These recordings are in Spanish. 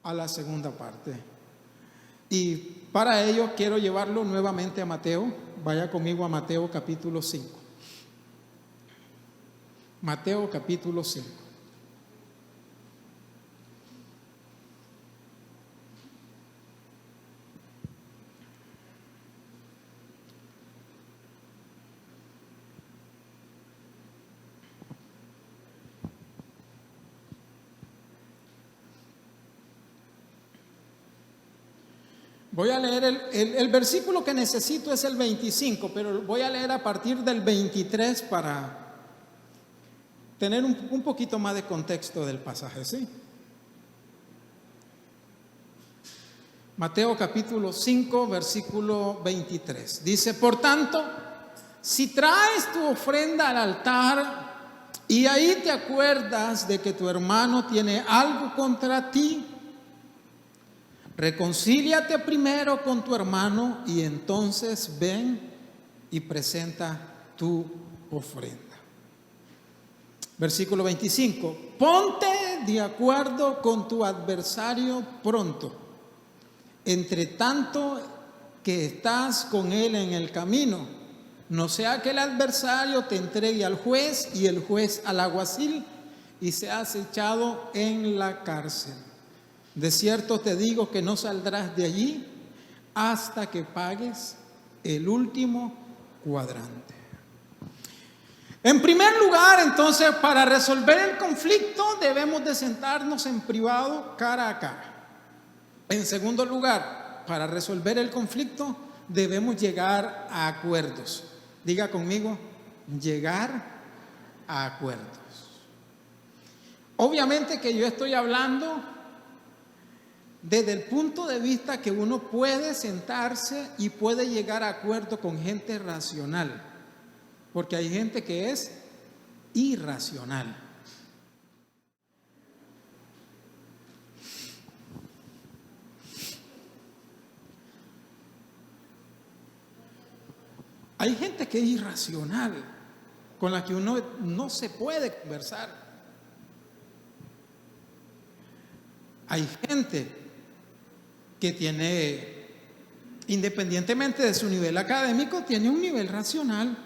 a la segunda parte. Y para ello quiero llevarlo nuevamente a Mateo. Vaya conmigo a Mateo capítulo 5. Mateo capítulo 5. Voy a leer el versículo que necesito es el 25, pero voy a leer a partir del 23 para tener un poquito más de contexto del pasaje, ¿sí? Mateo capítulo 5, versículo 23. Dice: por tanto, si traes tu ofrenda al altar y ahí te acuerdas de que tu hermano tiene algo contra ti, reconcíliate primero con tu hermano y entonces ven y presenta tu ofrenda. Versículo 25. Ponte de acuerdo con tu adversario pronto, entre tanto que estás con él en el camino, no sea que el adversario te entregue al juez y el juez al alguacil y seas echado en la cárcel. De cierto te digo que no saldrás de allí hasta que pagues el último cuadrante. En primer lugar, entonces, para resolver el conflicto debemos de sentarnos en privado cara a cara. En segundo lugar, para resolver el conflicto debemos llegar a acuerdos. Diga conmigo, llegar a acuerdos. Obviamente que yo estoy hablando desde el punto de vista que uno puede sentarse y puede llegar a acuerdo con gente racional, porque hay gente que es irracional. Hay gente que es irracional, con la que uno no se puede conversar. Hay gente que tiene, independientemente de su nivel académico, tiene un nivel racional.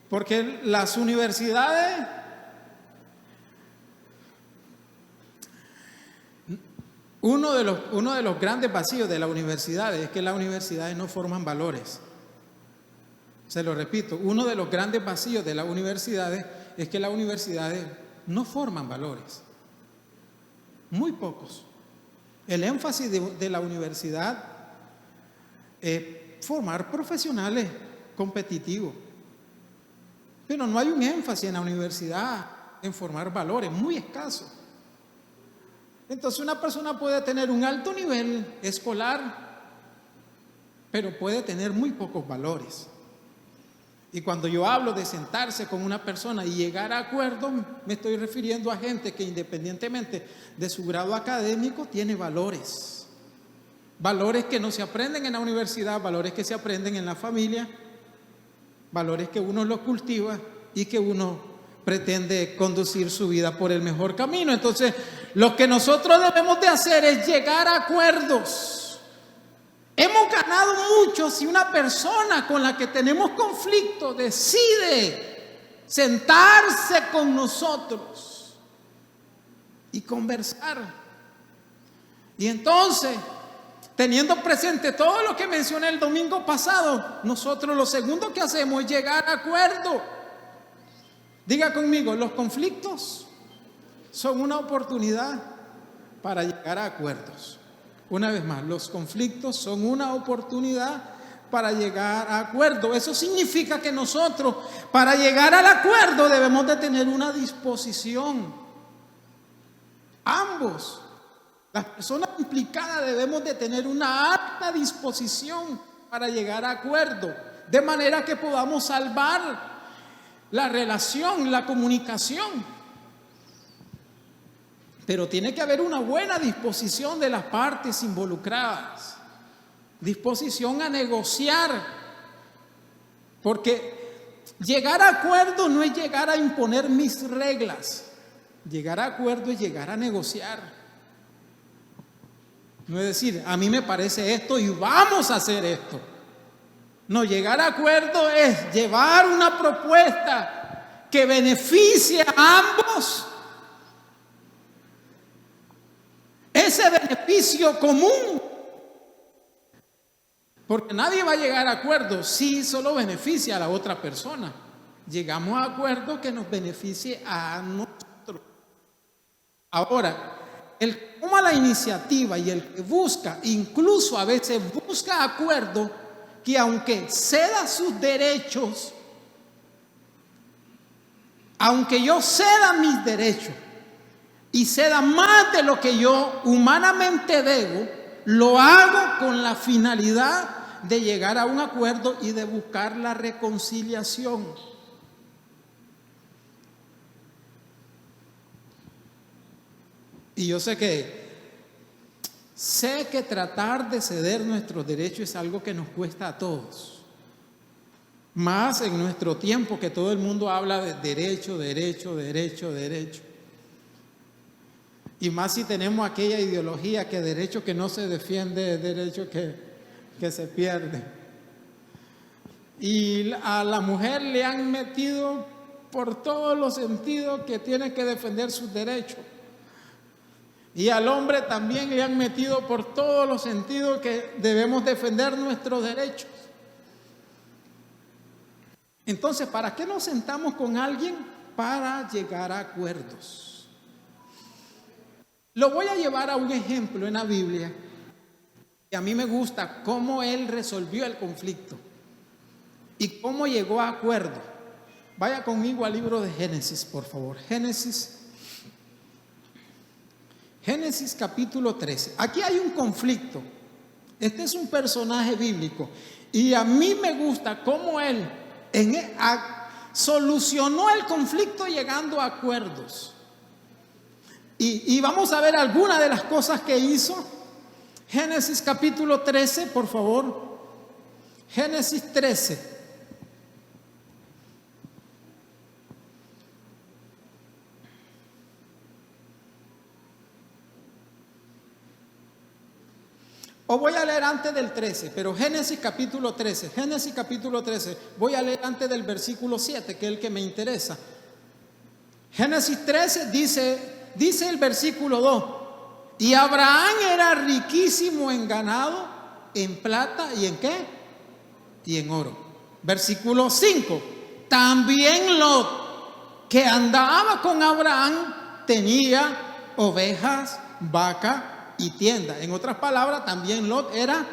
Porque las universidades, uno de los grandes vacíos de la universidad es que las universidades no forman valores. Se lo repito, uno de los grandes vacíos de las universidades es que las universidades no forman valores. Muy pocos. El énfasis de la universidad es formar profesionales competitivos. Pero no hay un énfasis en la universidad en formar valores, muy escaso. Entonces una persona puede tener un alto nivel escolar, pero puede tener muy pocos valores. Y cuando yo hablo de sentarse con una persona y llegar a acuerdos, me estoy refiriendo a gente que independientemente de su grado académico tiene valores. Valores que no se aprenden en la universidad, valores que se aprenden en la familia, valores que uno los cultiva y que uno pretende conducir su vida por el mejor camino. Entonces, lo que nosotros debemos de hacer es llegar a acuerdos. Hemos ganado mucho si una persona con la que tenemos conflicto decide sentarse con nosotros y conversar. Y entonces, teniendo presente todo lo que mencioné el domingo pasado, nosotros lo segundo que hacemos es llegar a acuerdo. Diga conmigo, los conflictos son una oportunidad para llegar a acuerdos. Una vez más, los conflictos son una oportunidad para llegar a acuerdo. Eso significa que nosotros, para llegar al acuerdo, debemos de tener una disposición. Ambos, las personas implicadas, debemos de tener una alta disposición para llegar a acuerdo, de manera que podamos salvar la relación, la comunicación. Pero tiene que haber una buena disposición de las partes involucradas, disposición a negociar, porque llegar a acuerdo no es llegar a imponer mis reglas, Llegar a acuerdo es llegar a negociar. No es decir, a mí me parece esto y vamos a hacer esto. No, llegar a acuerdo es llevar una propuesta que beneficie a ambos. Ese beneficio común. Porque nadie va a llegar a acuerdo si solo beneficia a la otra persona. Llegamos a acuerdo que nos beneficie a nosotros. Ahora, el que toma la iniciativa y el que busca, incluso a veces busca acuerdo, que aunque ceda sus derechos, aunque yo ceda mis derechos y ceda más de lo que yo humanamente debo, lo hago con la finalidad de llegar a un acuerdo y de buscar la reconciliación. Y yo sé que tratar de ceder nuestros derechos es algo que nos cuesta a todos. Más en nuestro tiempo que todo el mundo habla de derecho, derecho, derecho, derecho. Y más si tenemos aquella ideología que derecho que no se defiende es derecho que se pierde. Y a la mujer le han metido por todos los sentidos que tiene que defender sus derechos. Y al hombre también le han metido por todos los sentidos que debemos defender nuestros derechos. Entonces, ¿para qué nos sentamos con alguien? Para llegar a acuerdos. Lo voy a llevar a un ejemplo en la Biblia. Y a mí me gusta cómo él resolvió el conflicto y cómo llegó a acuerdo. Vaya conmigo al libro de Génesis, por favor. Génesis capítulo 13. Aquí hay un conflicto. Este es un personaje bíblico. Y a mí me gusta cómo él solucionó el conflicto llegando a acuerdos. Y vamos a ver algunas de las cosas que hizo. Génesis capítulo 13, por favor. Génesis 13. O voy a leer antes del 13, pero Génesis capítulo 13, voy a leer antes del versículo 7, que es el que me interesa. Génesis 13 dice el versículo 2, y Abraham era riquísimo en ganado, en plata y en ¿qué? Y en oro. Versículo 5, también Lot, que andaba con Abraham, tenía ovejas, vacas y tienda. En otras palabras, también Lot era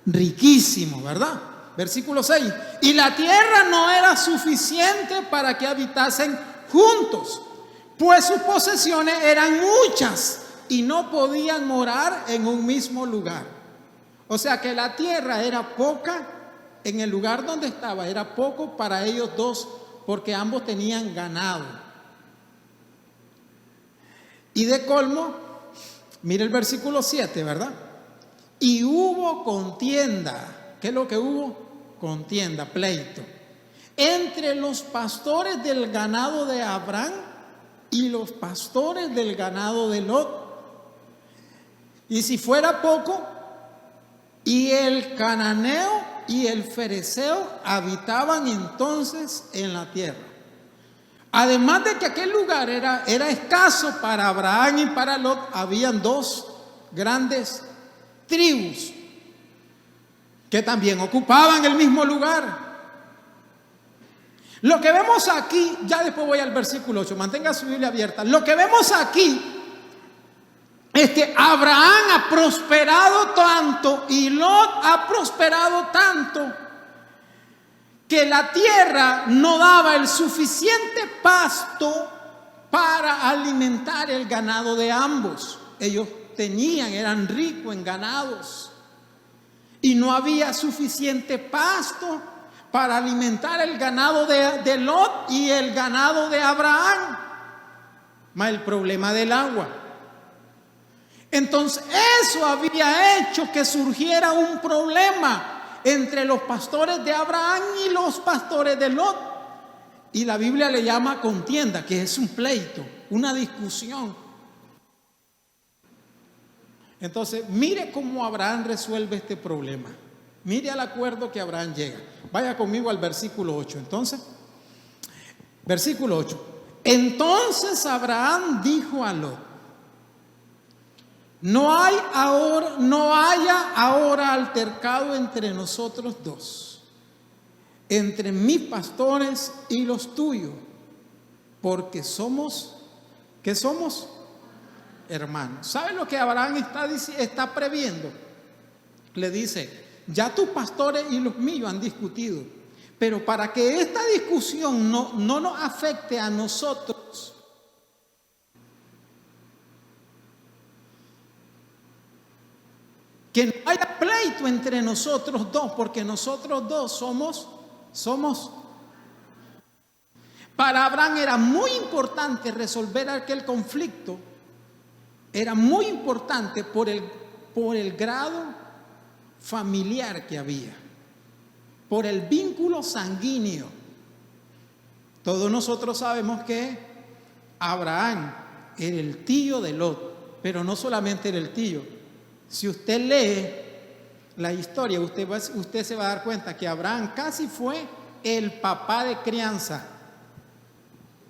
riquísimo, ¿verdad? Versículo 6, y la tierra no era suficiente para que habitasen juntos, pues sus posesiones eran muchas y no podían morar en un mismo lugar. O sea que la tierra era poca, en el lugar donde estaba era poco para ellos dos, porque ambos tenían ganado. Y de colmo, mire el versículo 7, ¿verdad? Y hubo contienda. ¿Qué es lo que hubo? Contienda, pleito, entre los pastores del ganado de Abraham y los pastores del ganado de Lot. Y si fuera poco, y el cananeo y el fereceo habitaban entonces en la tierra. Además de que aquel lugar era escaso para Abraham y para Lot, habían dos grandes tribus que también ocupaban el mismo lugar. Lo que vemos aquí, ya después voy al versículo 8, mantenga su Biblia abierta. Lo que vemos aquí es que Abraham ha prosperado tanto y Lot ha prosperado tanto que la tierra no daba el suficiente pasto para alimentar el ganado de ambos. Ellos eran ricos en ganados y no había suficiente pasto para alimentar el ganado de Lot y el ganado de Abraham, más el problema del agua. Entonces eso había hecho que surgiera un problema entre los pastores de Abraham y los pastores de Lot. Y la Biblia le llama contienda, que es un pleito. una discusión. Entonces, mire cómo Abraham resuelve este problema. Mire al acuerdo que Abraham llega. Vaya conmigo al versículo 8. Entonces, versículo 8. Entonces Abraham dijo a Lot: no haya ahora altercado entre nosotros dos, entre mis pastores y los tuyos, porque somos, ¿qué somos? Hermanos. ¿Sabe lo que Abraham está previendo? Le dice: ya tus pastores y los míos han discutido, pero para que esta discusión no nos afecte a nosotros, que no haya pleito entre nosotros dos, porque nosotros dos somos. Para Abraham era muy importante resolver aquel conflicto. Era muy importante por el grado familiar que había, por el vínculo sanguíneo. Todos nosotros sabemos que Abraham era el tío de Lot, pero no solamente era el tío. Si usted lee la historia, usted se va a dar cuenta que Abraham casi fue el papá de crianza.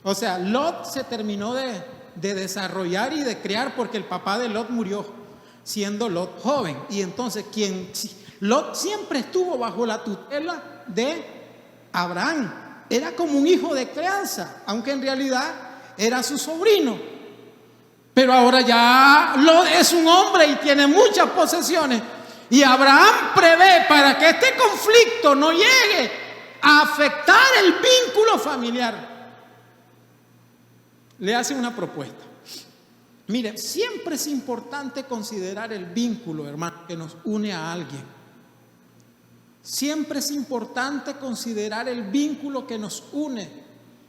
O sea, Lot se terminó de desarrollar y de criar porque el papá de Lot murió siendo Lot joven. Y entonces Lot siempre estuvo bajo la tutela de Abraham. Era como un hijo de crianza, aunque en realidad era su sobrino. Pero ahora ya Lot es un hombre y tiene muchas posesiones. Y Abraham prevé para que este conflicto no llegue a afectar el vínculo familiar. Le hace una propuesta. Mire, siempre es importante considerar el vínculo, hermano, que nos une a alguien. Siempre es importante considerar el vínculo que nos une,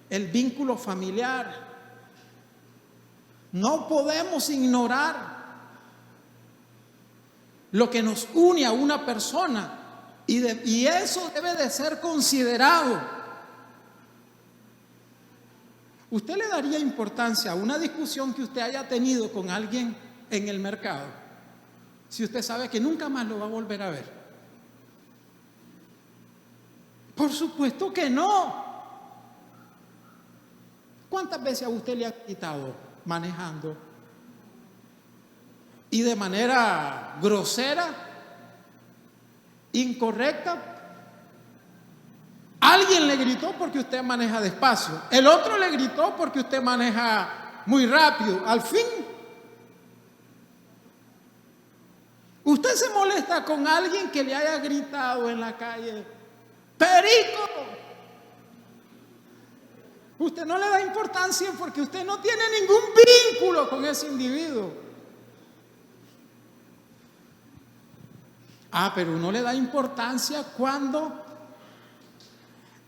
el vínculo familiar. No podemos ignorar lo que nos une a una persona y eso debe de ser considerado. ¿Usted le daría importancia a una discusión que usted haya tenido con alguien en el mercado si usted sabe que nunca más lo va a volver a ver? Por supuesto que no. ¿Cuántas veces a usted le ha gritado manejando y de manera grosera, incorrecta? Alguien le gritó porque usted maneja despacio, el otro le gritó porque usted maneja muy rápido. Al fin, usted se molesta con alguien que le haya gritado en la calle: ¡perico! Usted no le da importancia porque usted no tiene ningún vínculo con ese individuo. Pero uno le da importancia cuando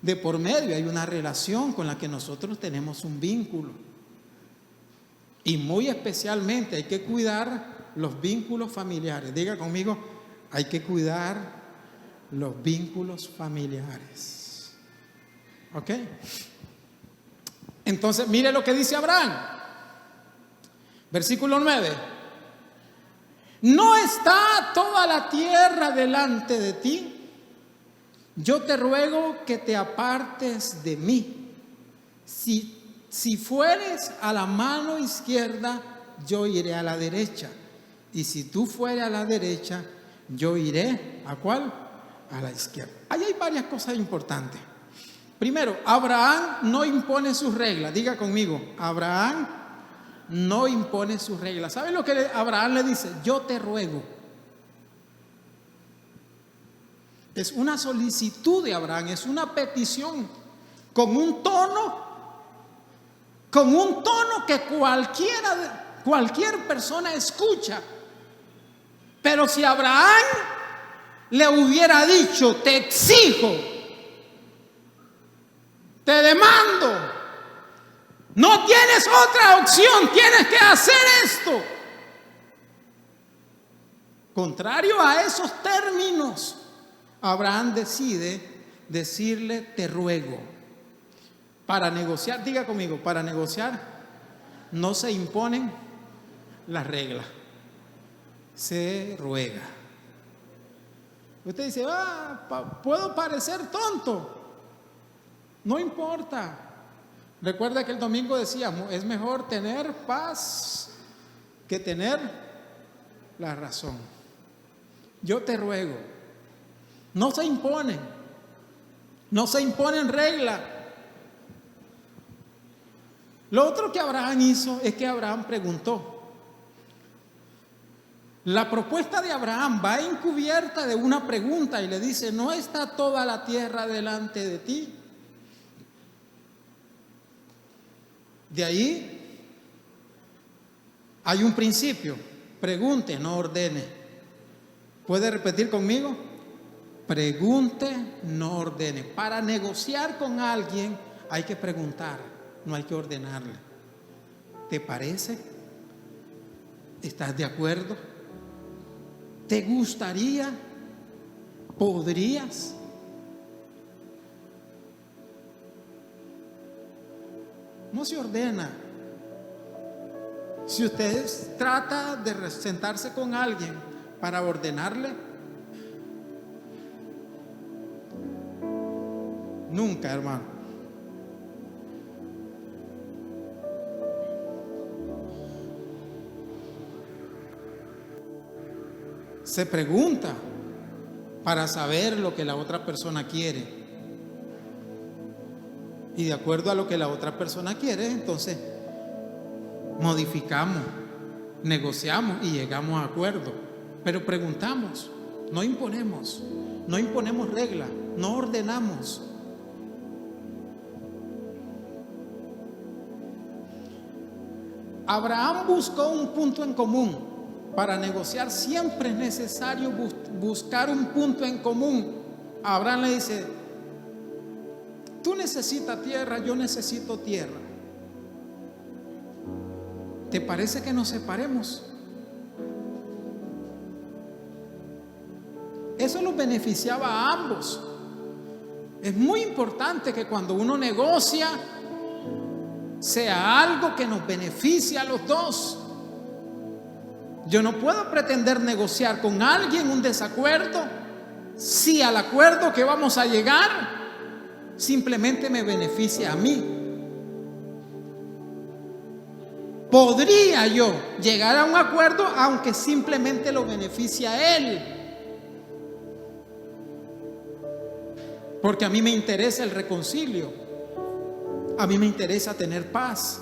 de por medio hay una relación con la que nosotros tenemos un vínculo. Y muy especialmente hay que cuidar los vínculos familiares. Diga conmigo: hay que cuidar los vínculos familiares. ¿Ok? Entonces, mire lo que dice Abraham. Versículo 9. ¿No está toda la tierra delante de ti? Yo te ruego que te apartes de mí. Si fueres a la mano izquierda, yo iré a la derecha. Y si tú fueres a la derecha, yo iré ¿a cuál? A la izquierda. Ahí hay varias cosas importantes. Primero, Abraham no impone sus reglas. Diga conmigo: Abraham no impone sus reglas. ¿Sabe lo que Abraham le dice? Yo te ruego. Es una solicitud de Abraham, es una petición con un tono que cualquier persona escucha. Pero si Abraham le hubiera dicho: te exijo, te demando, no tienes otra opción, tienes que hacer esto. Contrario a esos términos, Abraham decide decirle: te ruego. Para negociar, diga conmigo, para negociar no se imponen las reglas, se ruega. Usted dice, puedo parecer tonto. No importa. Recuerda que el domingo decíamos, es mejor tener paz que tener la razón. Yo te ruego, no se imponen reglas. Lo otro que Abraham hizo es que Abraham preguntó. La propuesta de Abraham va encubierta de una pregunta y le dice, ¿no está toda la tierra delante de ti? De ahí hay un principio: pregunte, no ordene. ¿Puede repetir conmigo? Pregunte, no ordene. Para negociar con alguien hay que preguntar, no hay que ordenarle. ¿Te parece? ¿Estás de acuerdo? ¿Te gustaría? ¿Podrías? No se ordena. Si usted trata de sentarse con alguien para ordenarle, nunca, hermano. Se pregunta para saber lo que la otra persona quiere. Y de acuerdo a lo que la otra persona quiere, entonces modificamos, negociamos y llegamos a acuerdo. Pero preguntamos, no imponemos reglas, no ordenamos. Abraham buscó un punto en común. Para negociar siempre es necesario buscar un punto en común. Abraham le dice, tú necesitas tierra, yo necesito tierra. ¿Te parece que nos separemos? Eso los beneficiaba a ambos. Es muy importante que cuando uno negocia sea algo que nos beneficie a los dos. Yo no puedo pretender negociar con alguien un desacuerdo si al acuerdo que vamos a llegar simplemente me beneficia a mí. Podría yo llegar a un acuerdo aunque simplemente lo beneficie a él, porque a mí me interesa el reconcilio, a mí me interesa tener paz.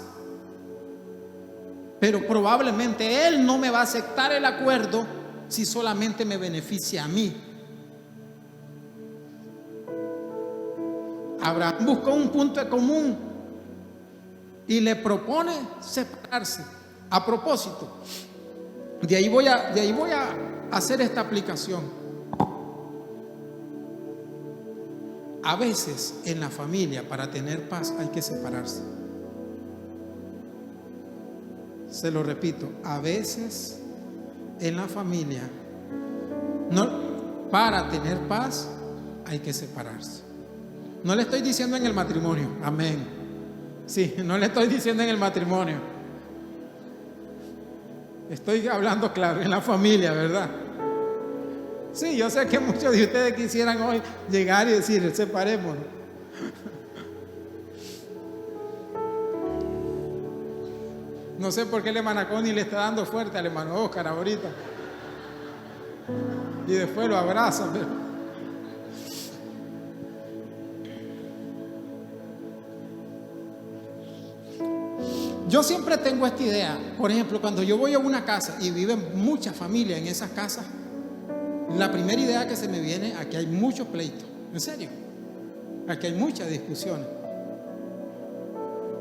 Pero probablemente él no me va a aceptar el acuerdo si solamente me beneficia a mí. Abraham buscó un punto en común y le propone separarse. A propósito, de ahí voy a hacer esta aplicación. A veces en la familia, para tener paz, hay que separarse. Se lo repito, a veces en la familia, para tener paz hay que separarse. No le estoy diciendo en el matrimonio, amén. Sí, no le estoy diciendo en el matrimonio. Estoy hablando claro, en la familia, ¿verdad? Sí, yo sé que muchos de ustedes quisieran hoy llegar y decir, separémonos. No sé por qué el hermano Connie le está dando fuerte al hermano Oscar ahorita. Y después lo abraza. Pero yo siempre tengo esta idea. Por ejemplo, cuando yo voy a una casa y viven muchas familias en esas casas, la primera idea que se me viene, aquí hay muchos pleitos. En serio. Aquí hay muchas discusiones.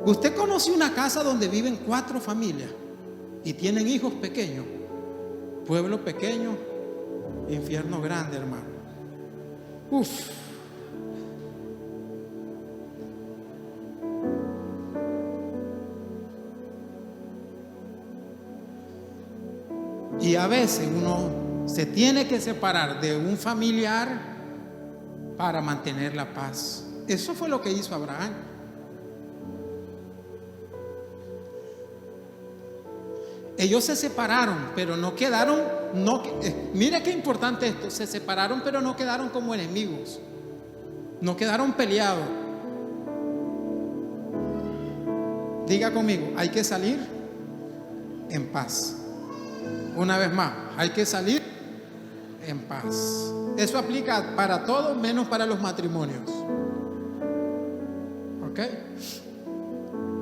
Usted conoce una casa donde viven 4 familias y tienen hijos pequeños. Pueblo pequeño, infierno grande, hermano. Uf. Y a veces uno se tiene que separar de un familiar para mantener la paz. Eso fue lo que hizo Abraham. Ellos se separaron, pero no quedaron, mira qué importante esto, se separaron pero no quedaron como enemigos, no quedaron peleados. Diga conmigo, hay que salir en paz. Una vez más, hay que salir en paz. Eso aplica para todo menos para los matrimonios. ¿Ok?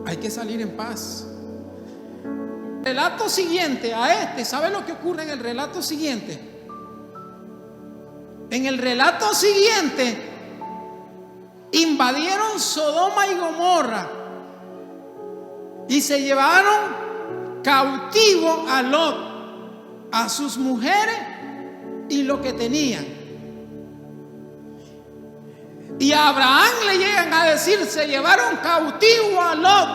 Hay que salir en paz. Relato siguiente a ¿sabe lo que ocurre en el relato siguiente? En el relato siguiente invadieron Sodoma y Gomorra y se llevaron cautivo a Lot, a sus mujeres y lo que tenían. Y a Abraham le llegan a decir, se llevaron cautivo a Lot.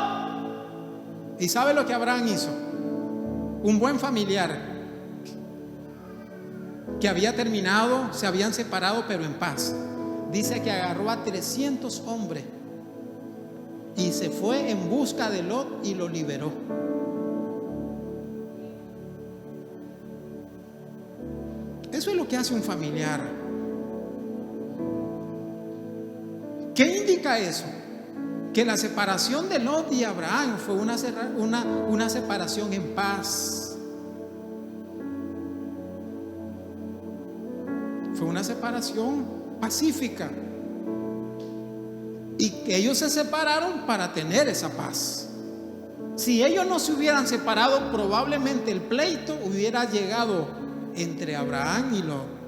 ¿Y sabe lo que Abraham hizo? Un buen familiar que había terminado, se habían separado pero en paz. Dice que agarró a 300 hombres y se fue en busca de Lot y lo liberó. Eso es lo que hace un familiar. ¿Qué indica eso? Que la separación de Lot y Abraham fue una separación en paz. Fue una separación pacífica. Y que ellos se separaron para tener esa paz. Si ellos no se hubieran separado, probablemente el pleito hubiera llegado entre Abraham y Lot.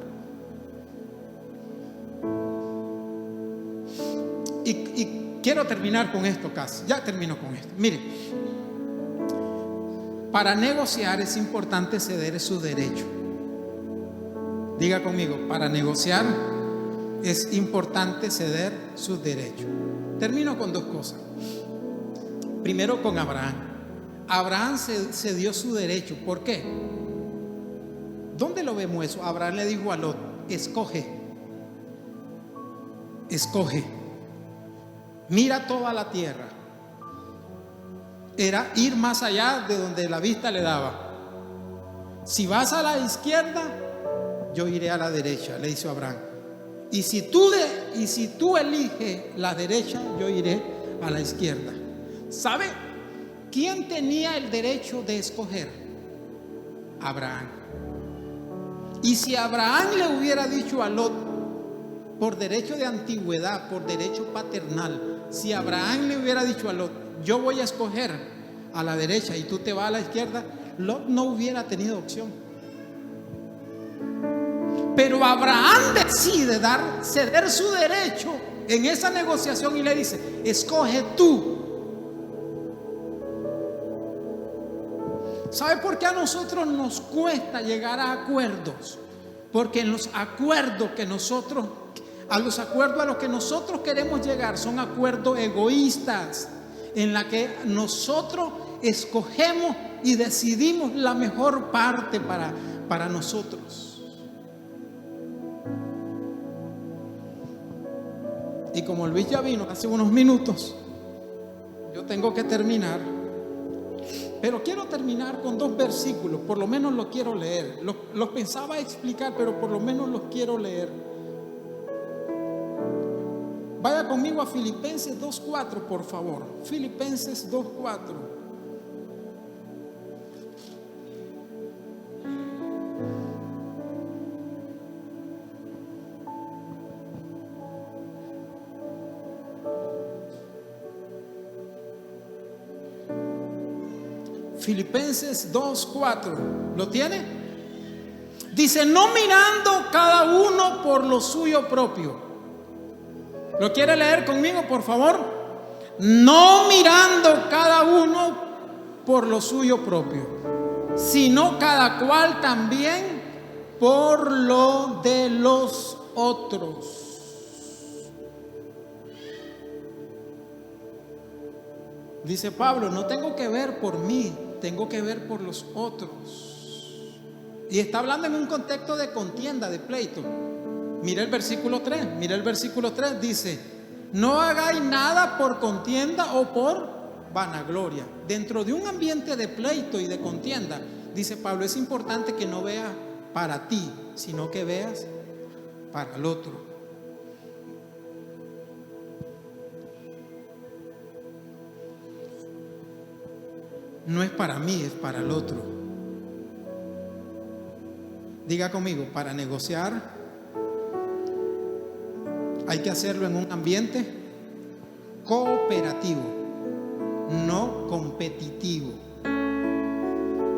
Y quiero terminar con esto casi. Ya termino con esto. Mire, para negociar es importante ceder su derecho. Diga conmigo, para negociar es importante ceder sus derechos. Termino con dos cosas. Primero con Abraham. Abraham cedió su derecho. ¿Por qué? ¿Dónde lo vemos eso? Abraham le dijo a Lot, escoge. Mira toda la tierra. Era ir más allá de donde la vista le daba. Si vas a la izquierda, yo iré a la derecha, le dice Abraham. Y si tú eliges la derecha, yo iré a la izquierda. ¿Sabe quién tenía el derecho de escoger? Abraham. Y si Abraham le hubiera dicho a Lot, por derecho de antigüedad, por derecho paternal, si Abraham le hubiera dicho a Lot, yo voy a escoger a la derecha y tú te vas a la izquierda, Lot no hubiera tenido opción. Pero Abraham decide ceder su derecho en esa negociación y le dice, escoge tú. ¿Sabe por qué a nosotros nos cuesta llegar a acuerdos? Porque en los acuerdos a los que nosotros queremos llegar son acuerdos egoístas, en la que nosotros escogemos y decidimos la mejor parte para nosotros. Y como Luis ya vino hace unos minutos, yo tengo que terminar. Pero quiero terminar con dos versículos, por lo menos los quiero leer. Los pensaba explicar, pero por lo menos los quiero leer. Vaya conmigo a Filipenses 2:4, por favor. Filipenses 2:4. Filipenses 2:4. ¿Lo tiene? Dice, no mirando cada uno por lo suyo propio. ¿Lo quiere leer conmigo, por favor? No mirando cada uno por lo suyo propio, sino cada cual también por lo de los otros. Dice Pablo, no tengo que ver por mí, tengo que ver por los otros. Y está hablando en un contexto de contienda, de pleito. Mira el versículo 3, dice, no hagáis nada por contienda o por vanagloria. Dentro de un ambiente de pleito y de contienda, dice Pablo, es importante que no veas para ti, sino que veas para el otro. No es para mí, es para el otro. Diga conmigo, para negociar hay que hacerlo en un ambiente cooperativo, no competitivo.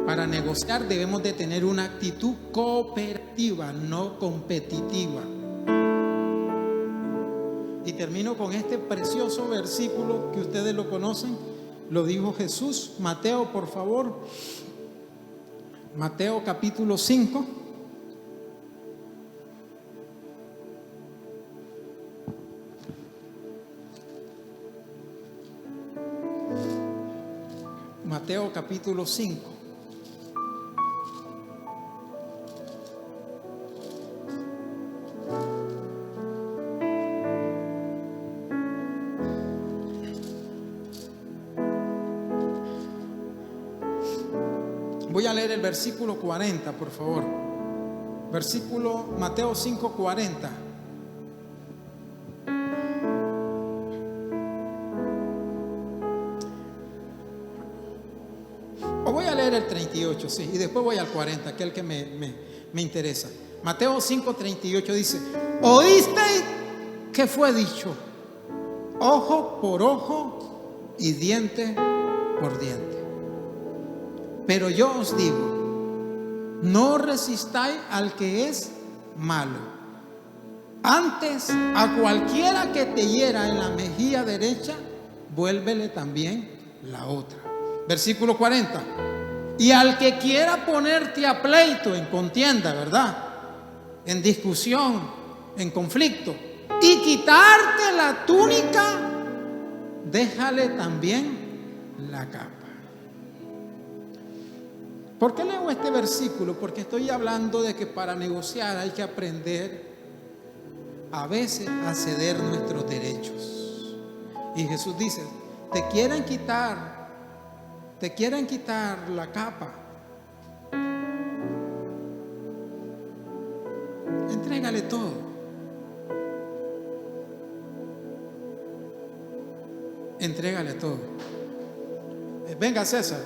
Para negociar debemos de tener una actitud cooperativa, no competitiva. Y termino con este precioso versículo que ustedes lo conocen. Lo dijo Jesús. Mateo, por favor. Mateo capítulo 5. Mateo capítulo 5. Voy a leer el versículo 40, por favor. Mateo 5, 40. O voy a leer el 38, sí, y después voy al 40, que es el que me interesa. Mateo 5, 38 dice: ¿oísteis que fue dicho? Ojo por ojo y diente por diente. Pero yo os digo, no resistáis al que es malo. Antes, a cualquiera que te hiera en la mejilla derecha, vuélvele también la otra. Versículo 40. Y al que quiera ponerte a pleito, en contienda, ¿verdad?, en discusión, en conflicto, y quitarte la túnica, déjale también la capa. ¿Por qué leo este versículo? Porque estoy hablando de que para negociar hay que aprender a veces a ceder nuestros derechos. Y Jesús dice: te quieren quitar la capa, entrégale todo. Entrégale todo. Venga, César.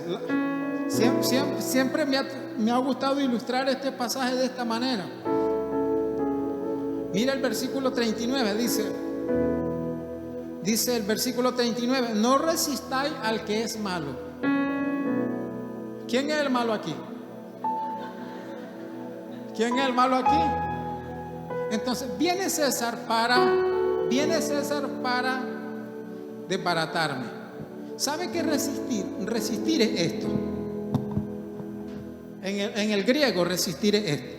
Siempre me ha gustado ilustrar este pasaje de esta manera. Mira el versículo 39, dice el versículo 39: no resistáis al que es malo. ¿Quién es el malo aquí? ¿Quién es el malo aquí? Entonces viene César para desbaratarme. ¿Sabe qué resistir? Resistir es esto. En el griego, resistir es esto.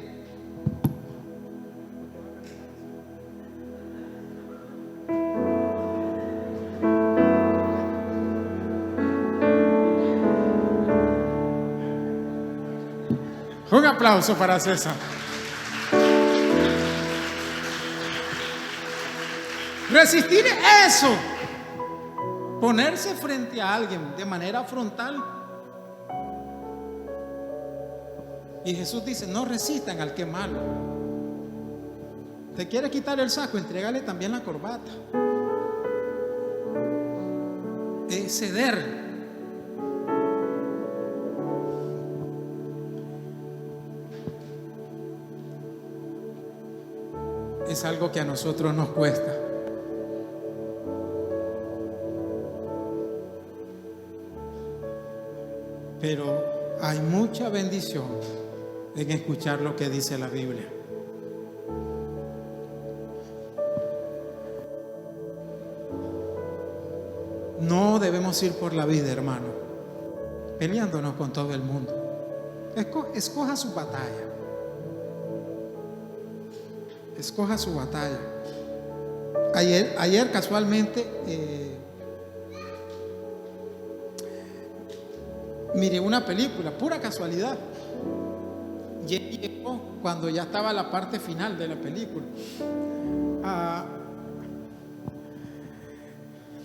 Un aplauso para César. Resistir es eso. Ponerse frente a alguien de manera frontal. Y Jesús dice: no resistan al que es malo. ¿Te quiere quitar el saco? Entrégale también la corbata. Es ceder. Es algo que a nosotros nos cuesta. Pero hay mucha bendición en escuchar lo que dice la Biblia. No debemos ir por la vida, hermano, peleándonos con todo el mundo. Escoja su batalla. Escoja su batalla. Ayer casualmente miré una película, pura casualidad. Llegó cuando ya estaba la parte final de la película.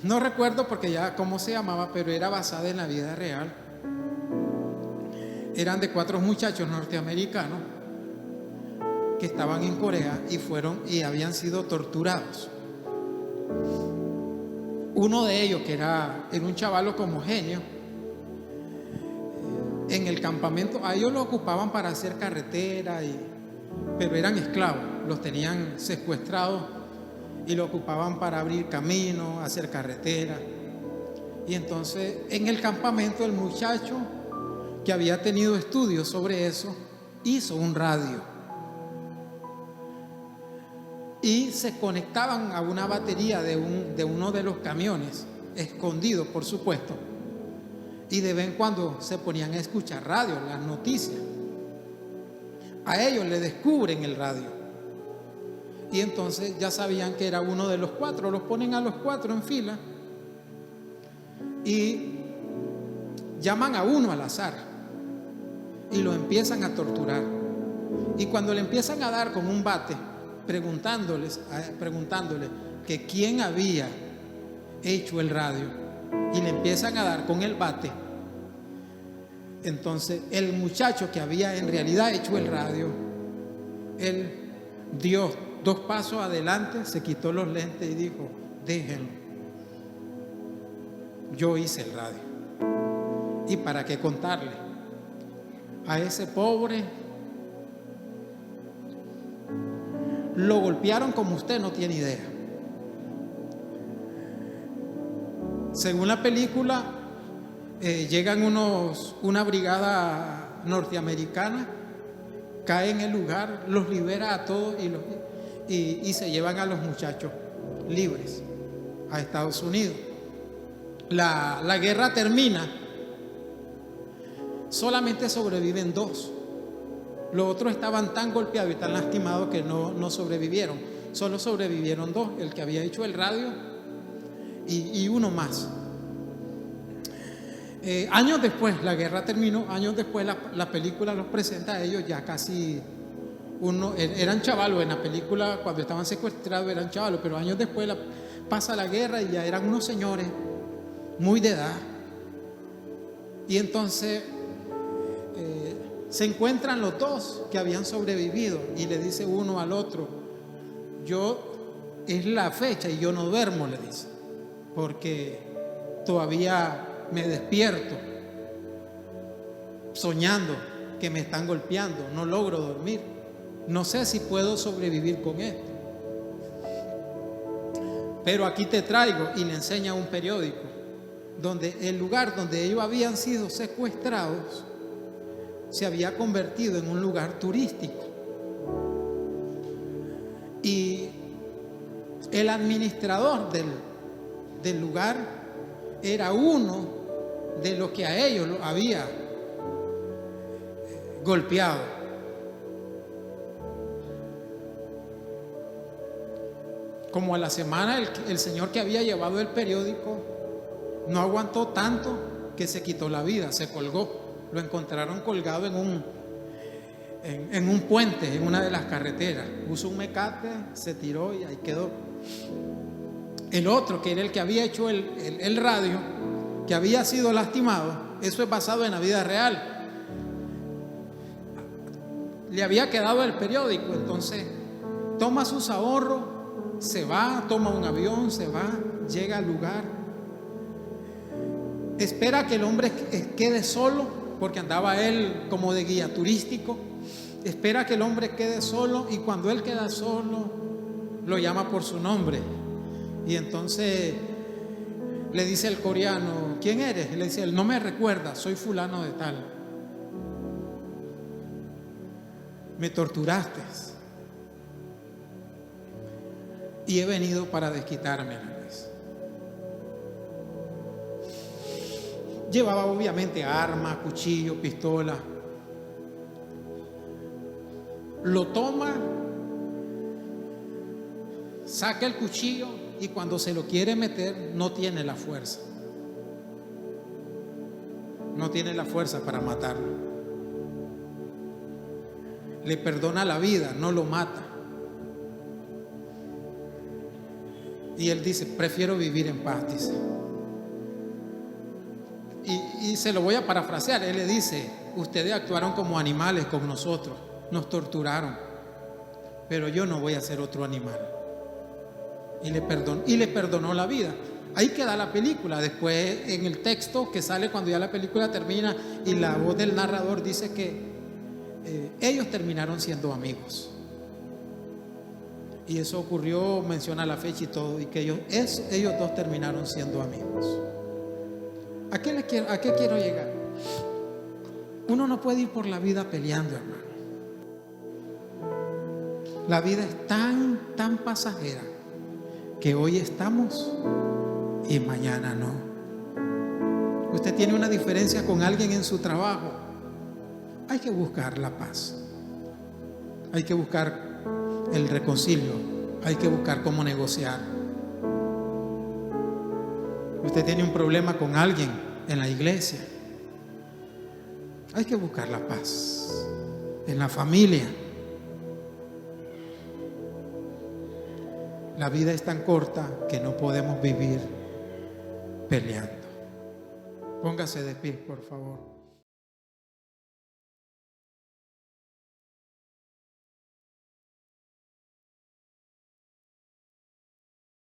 No recuerdo porque ya cómo se llamaba, pero era basada en la vida real. Eran de 4 muchachos norteamericanos que estaban en Corea y habían sido torturados. Uno de ellos, que era un chavalo como genio, en el campamento, a ellos lo ocupaban para hacer carretera, pero eran esclavos, los tenían secuestrados y lo ocupaban para abrir camino, hacer carretera. Y entonces en el campamento el muchacho, que había tenido estudios sobre eso, hizo un radio y se conectaban a una batería de uno de los camiones, escondido por supuesto, y de vez en cuando se ponían a escuchar radio, las noticias. A ellos le descubren el radio y entonces ya sabían que era uno de los 4, los ponen a los 4 en fila y llaman a uno al azar y lo empiezan a torturar. Y cuando le empiezan a dar con un bate, preguntándole que quién había hecho el radio, y le empiezan a dar con el bate, entonces el muchacho que había en realidad hecho el radio, él dio 2 pasos adelante, se quitó los lentes y dijo: déjenlo, yo hice el radio. ¿Y para qué contarle? A ese pobre lo golpearon como usted no tiene idea. Según la película, llegan una brigada norteamericana, cae en el lugar, los libera a todos y se llevan a los muchachos libres a Estados Unidos. La guerra termina, solamente sobreviven 2. Los otros estaban tan golpeados y tan lastimados que no sobrevivieron. Solo sobrevivieron 2, el que había hecho el radio y uno más. Años después, la guerra terminó, años después la película los presenta a ellos ya casi, eran chavalos en la película, cuando estaban secuestrados eran chavalos, pero años después pasa la guerra y ya eran unos señores muy de edad. Y entonces se encuentran los 2 que habían sobrevivido y le dice uno al otro: es la fecha y yo no duermo, le dice, porque todavía me despierto soñando que me están golpeando, no logro dormir, no sé si puedo sobrevivir con esto, pero aquí te traigo, y le enseña un periódico donde el lugar donde ellos habían sido secuestrados se había convertido en un lugar turístico, y el administrador del lugar era uno de los que a ellos lo había golpeado. Como a la semana el señor que había llevado el periódico no aguantó tanto que se quitó la vida, se colgó. Lo encontraron colgado en un puente, en una de las carreteras. Puso un mecate, se tiró y ahí quedó. El otro, que era el que había hecho el radio, que había sido lastimado, eso es basado en la vida real. Le había quedado el periódico, entonces toma sus ahorros, se va, toma un avión, se va, llega al lugar, espera que el hombre quede solo, porque andaba él como de guía turístico. Espera que el hombre quede solo, y cuando él queda solo lo llama por su nombre, y entonces le dice el coreano: ¿quién eres? Y le dice: él no me recuerda, soy fulano de tal, me torturaste y he venido para desquitarme. Llevaba obviamente armas, cuchillo, pistola. Lo toma, saca el cuchillo y cuando se lo quiere meter no tiene la fuerza. No tiene la fuerza para matarlo. Le perdona la vida, no lo mata. Y él dice, prefiero vivir en paz, dice. Y se lo voy a parafrasear. Él le dice, ustedes actuaron como animales con nosotros, nos torturaron, pero yo no voy a ser otro animal. Y le perdonó la vida. Ahí queda la película. Después, en el texto que sale cuando ya la película termina y la voz del narrador dice que ellos terminaron siendo amigos. Y eso ocurrió, menciona la fecha y todo, y que ellos dos terminaron siendo amigos. ¿A qué quiero llegar? Uno no puede ir por la vida peleando, hermano. La vida es tan pasajera que hoy estamos y mañana no. Usted tiene una diferencia con alguien en su trabajo, hay que buscar la paz, hay que buscar el reconcilio, hay que buscar cómo negociar. Usted tiene un problema con alguien en la iglesia, hay que buscar la paz. En la familia, la vida es tan corta que no podemos vivir peleando. Póngase de pie, por favor.